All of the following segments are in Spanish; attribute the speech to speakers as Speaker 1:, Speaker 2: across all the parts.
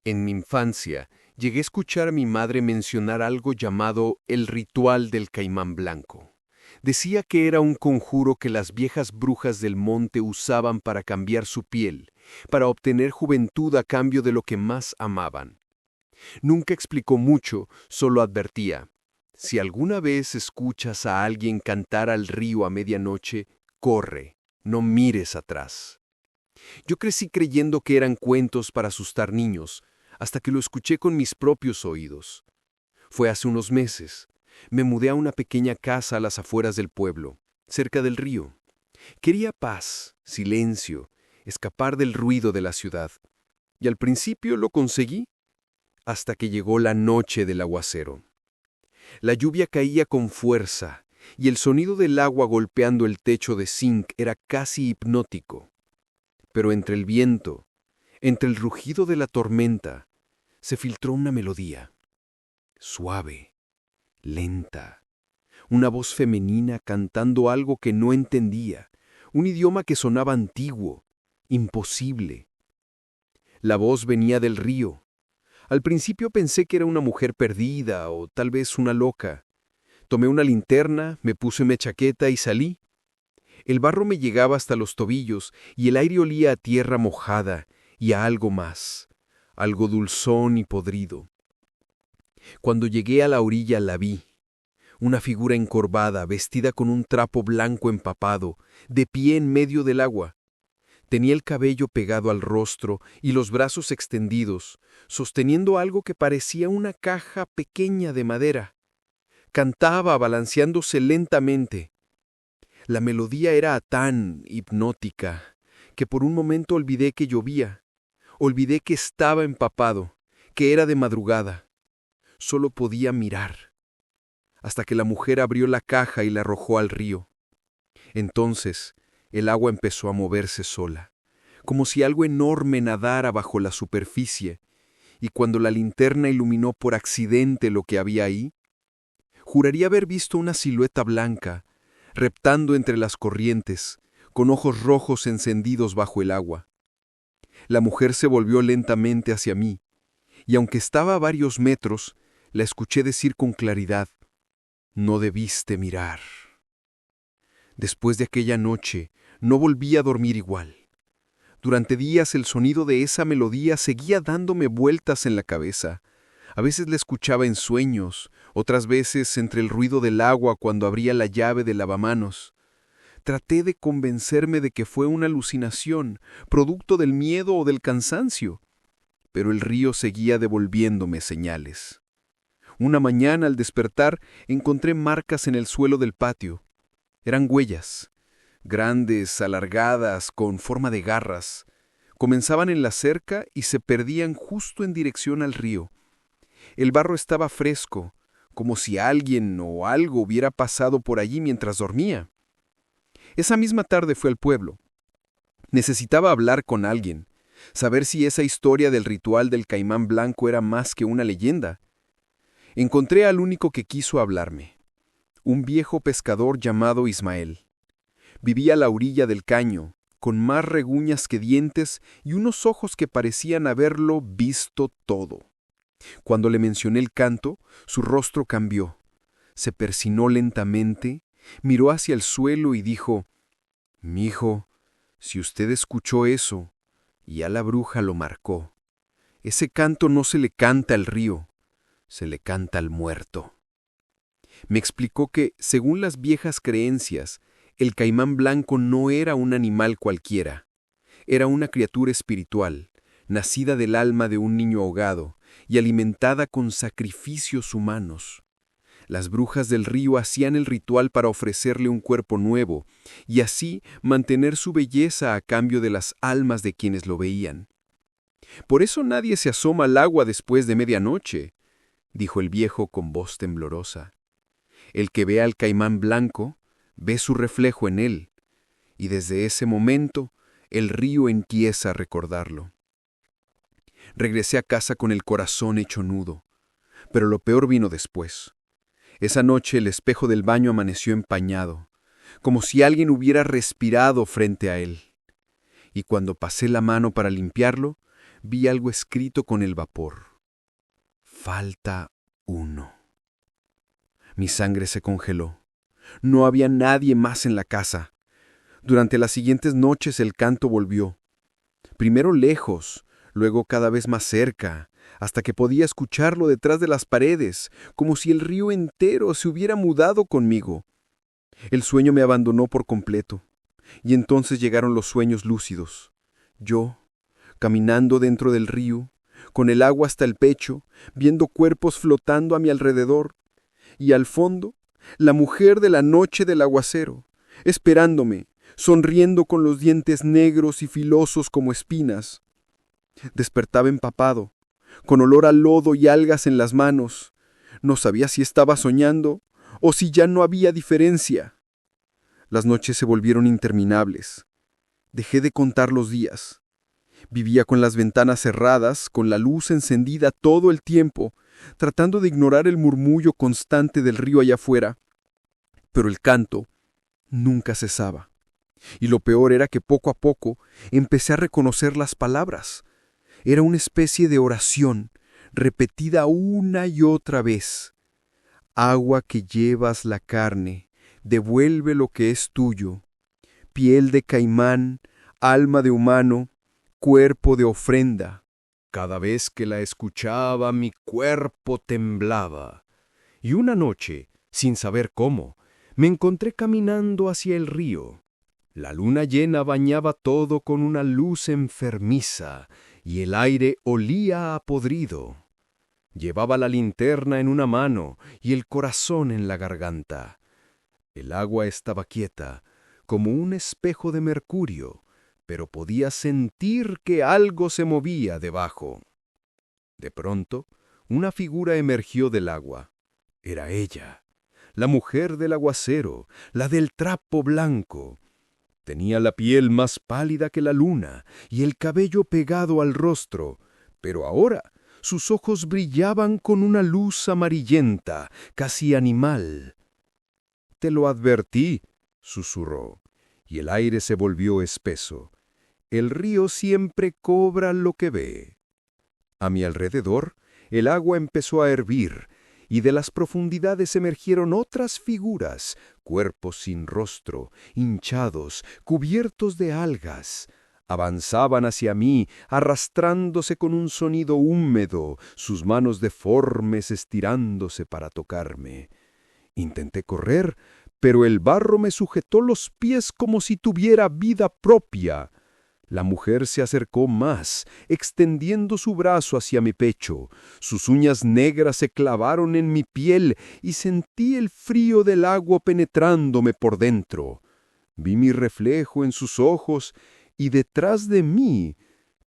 Speaker 1: En mi infancia, llegué a escuchar a mi madre mencionar algo llamado el ritual del caimán blanco. Decía que era un conjuro que las viejas brujas del monte usaban para cambiar su piel, para obtener juventud a cambio de lo que más amaban. Nunca explicó mucho, solo advertía: si alguna vez escuchas a alguien cantar al río a medianoche, corre, no mires atrás. Yo crecí creyendo que eran cuentos para asustar niños, hasta que lo escuché con mis propios oídos. Fue hace unos meses. Me mudé a una pequeña casa a las afueras del pueblo, cerca del río. Quería paz, silencio, escapar del ruido de la ciudad. Y al principio lo conseguí, hasta que llegó la noche del aguacero. La lluvia caía con fuerza, y el sonido del agua golpeando el techo de zinc era casi hipnótico. Pero entre el viento, entre el rugido de la tormenta, se filtró una melodía, suave, lenta, una voz femenina cantando algo que no entendía, un idioma que sonaba antiguo, imposible. La voz venía del río. Al principio pensé que era una mujer perdida o tal vez una loca. Tomé una linterna, me puse mi chaqueta y salí. El barro me llegaba hasta los tobillos y el aire olía a tierra mojada y a algo más, algo dulzón y podrido. Cuando llegué a la orilla la vi, una figura encorvada, vestida con un trapo blanco empapado, de pie en medio del agua. Tenía el cabello pegado al rostro y los brazos extendidos, sosteniendo algo que parecía una caja pequeña de madera. Cantaba balanceándose lentamente. La melodía era tan hipnótica que por un momento olvidé que llovía, olvidé que estaba empapado, que era de madrugada. Solo podía mirar, hasta que la mujer abrió la caja y la arrojó al río. Entonces, el agua empezó a moverse sola, como si algo enorme nadara bajo la superficie, y cuando la linterna iluminó por accidente lo que había ahí, juraría haber visto una silueta blanca, reptando entre las corrientes, con ojos rojos encendidos bajo el agua. La mujer se volvió lentamente hacia mí, y aunque estaba a varios metros, la escuché decir con claridad: «No debiste mirar». Después de aquella noche, no volví a dormir igual. Durante días el sonido de esa melodía seguía dándome vueltas en la cabeza. A veces la escuchaba en sueños, otras veces entre el ruido del agua cuando abría la llave del lavamanos. Traté de convencerme de que fue una alucinación, producto del miedo o del cansancio, pero el río seguía devolviéndome señales. Una mañana, al despertar, encontré marcas en el suelo del patio. Eran huellas, grandes, alargadas, con forma de garras. Comenzaban en la cerca y se perdían justo en dirección al río. El barro estaba fresco, como si alguien o algo hubiera pasado por allí mientras dormía. Esa misma tarde fui al pueblo. Necesitaba hablar con alguien, saber si esa historia del ritual del caimán blanco era más que una leyenda. Encontré al único que quiso hablarme, un viejo pescador llamado Ismael. Vivía a la orilla del caño, con más reguñas que dientes y unos ojos que parecían haberlo visto todo. Cuando le mencioné el canto, su rostro cambió. Se persinó lentamente, miró hacia el suelo y dijo: «Mijo, si usted escuchó eso, ya la bruja lo marcó. Ese canto no se le canta al río, se le canta al muerto». Me explicó que, según las viejas creencias, el caimán blanco no era un animal cualquiera. Era una criatura espiritual, nacida del alma de un niño ahogado y alimentada con sacrificios humanos. Las brujas del río hacían el ritual para ofrecerle un cuerpo nuevo y así mantener su belleza a cambio de las almas de quienes lo veían. «Por eso nadie se asoma al agua después de medianoche», dijo el viejo con voz temblorosa. «El que ve al caimán blanco ve su reflejo en él, y desde ese momento el río empieza a recordarlo». Regresé a casa con el corazón hecho nudo, pero lo peor vino después. Esa noche el espejo del baño amaneció empañado, como si alguien hubiera respirado frente a él. Y cuando pasé la mano para limpiarlo, vi algo escrito con el vapor. Falta uno. Mi sangre se congeló. No había nadie más en la casa. Durante las siguientes noches el canto volvió. Primero lejos, luego cada vez más cerca, hasta que podía escucharlo detrás de las paredes, como si el río entero se hubiera mudado conmigo. El sueño me abandonó por completo, y entonces llegaron los sueños lúcidos. Yo, caminando dentro del río, con el agua hasta el pecho, viendo cuerpos flotando a mi alrededor, y al fondo, la mujer de la noche del aguacero, esperándome, sonriendo con los dientes negros y filosos como espinas. Despertaba empapado, con olor a lodo y algas en las manos. No sabía si estaba soñando o si ya no había diferencia. Las noches se volvieron interminables. Dejé de contar los días. Vivía con las ventanas cerradas, con la luz encendida todo el tiempo, tratando de ignorar el murmullo constante del río allá afuera. Pero el canto nunca cesaba. Y lo peor era que poco a poco empecé a reconocer las palabras. Era una especie de oración, repetida una y otra vez. Agua que llevas la carne, devuelve lo que es tuyo. Piel de caimán, alma de humano, cuerpo de ofrenda. Cada vez que la escuchaba mi cuerpo temblaba. Y una noche, sin saber cómo, me encontré caminando hacia el río. La luna llena bañaba todo con una luz enfermiza, y el aire olía a podrido. Llevaba la linterna en una mano y el corazón en la garganta. El agua estaba quieta, como un espejo de mercurio, pero podía sentir que algo se movía debajo. De pronto, una figura emergió del agua. Era ella, la mujer del aguacero, la del trapo blanco. Tenía la piel más pálida que la luna y el cabello pegado al rostro, pero ahora sus ojos brillaban con una luz amarillenta, casi animal. «Te lo advertí», susurró, y el aire se volvió espeso. «El río siempre cobra lo que ve». A mi alrededor, el agua empezó a hervir, y de las profundidades emergieron otras figuras, cuerpos sin rostro, hinchados, cubiertos de algas. Avanzaban hacia mí, arrastrándose con un sonido húmedo, sus manos deformes estirándose para tocarme. Intenté correr, pero el barro me sujetó los pies como si tuviera vida propia. La mujer se acercó más, extendiendo su brazo hacia mi pecho. Sus uñas negras se clavaron en mi piel y sentí el frío del agua penetrándome por dentro. Vi mi reflejo en sus ojos y detrás de mí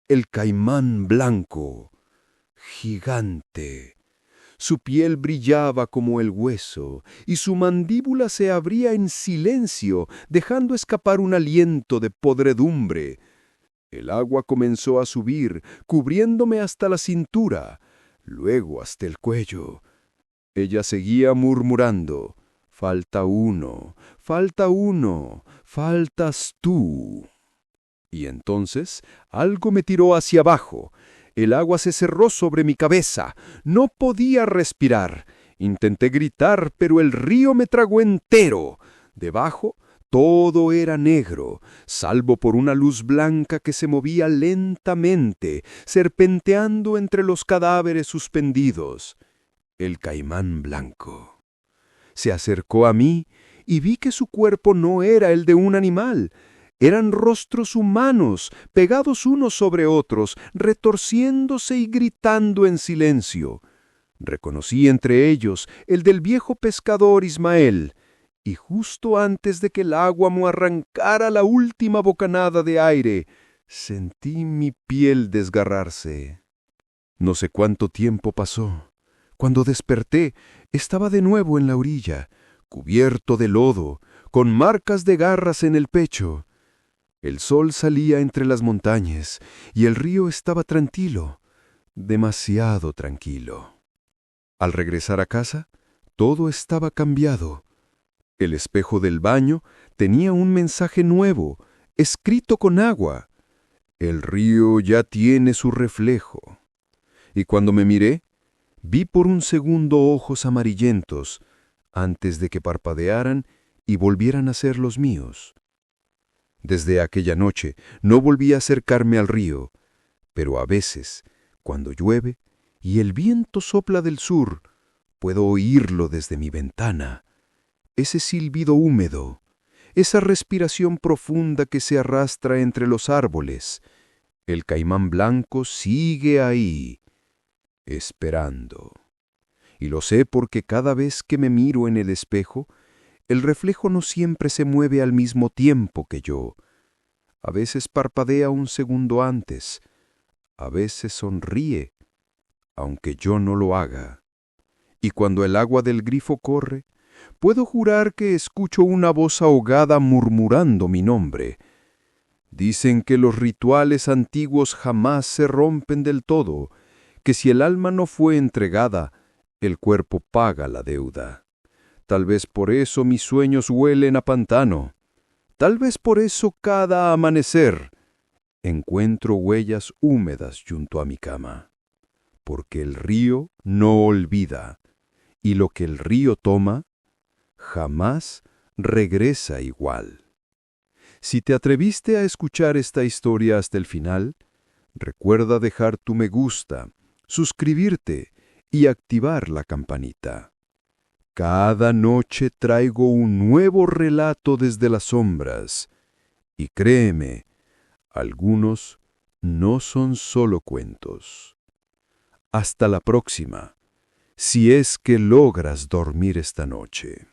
Speaker 1: el caimán blanco, gigante. Su piel brillaba como el hueso y su mandíbula se abría en silencio, dejando escapar un aliento de podredumbre. El agua comenzó a subir, cubriéndome hasta la cintura, luego hasta el cuello. Ella seguía murmurando: «Falta uno, falta uno, faltas tú». Y entonces algo me tiró hacia abajo. El agua se cerró sobre mi cabeza. No podía respirar. Intenté gritar, pero el río me tragó entero. Debajo, todo era negro, salvo por una luz blanca que se movía lentamente, serpenteando entre los cadáveres suspendidos. El caimán blanco. Se acercó a mí y vi que su cuerpo no era el de un animal. Eran rostros humanos, pegados unos sobre otros, retorciéndose y gritando en silencio. Reconocí entre ellos el del viejo pescador Ismael, y justo antes de que el agua me arrancara la última bocanada de aire, sentí mi piel desgarrarse. No sé cuánto tiempo pasó. Cuando desperté, estaba de nuevo en la orilla, cubierto de lodo, con marcas de garras en el pecho. El sol salía entre las montañas y el río estaba tranquilo, demasiado tranquilo. Al regresar a casa, todo estaba cambiado. El espejo del baño tenía un mensaje nuevo, escrito con agua.
Speaker 2: El río ya tiene su reflejo. Y cuando me miré, vi por un segundo ojos amarillentos, antes de que parpadearan y volvieran a ser los míos. Desde aquella noche no volví a acercarme al río, pero a veces, cuando llueve y el viento sopla del sur, puedo oírlo desde mi ventana, ese silbido húmedo, esa respiración profunda que se arrastra entre los árboles. El caimán blanco sigue ahí, esperando. Y lo sé porque cada vez que me miro en el espejo, el reflejo no siempre se mueve al mismo tiempo que yo. A veces parpadea un segundo antes, a veces sonríe, aunque yo no lo haga. Y cuando el agua del grifo corre, puedo jurar que escucho una voz ahogada murmurando mi nombre. Dicen que los rituales antiguos jamás se rompen del todo, que si el alma no fue entregada, el cuerpo paga la deuda. Tal vez por eso mis sueños huelen a pantano. Tal vez por eso cada amanecer encuentro huellas húmedas junto a mi cama. Porque el río no olvida, y lo que el río toma jamás regresa igual. Si te atreviste a escuchar esta historia hasta el final, recuerda dejar tu me gusta, suscribirte y activar la campanita. Cada noche traigo un nuevo relato desde las sombras, y créeme, algunos no son solo cuentos. Hasta la próxima, si es que logras dormir esta noche.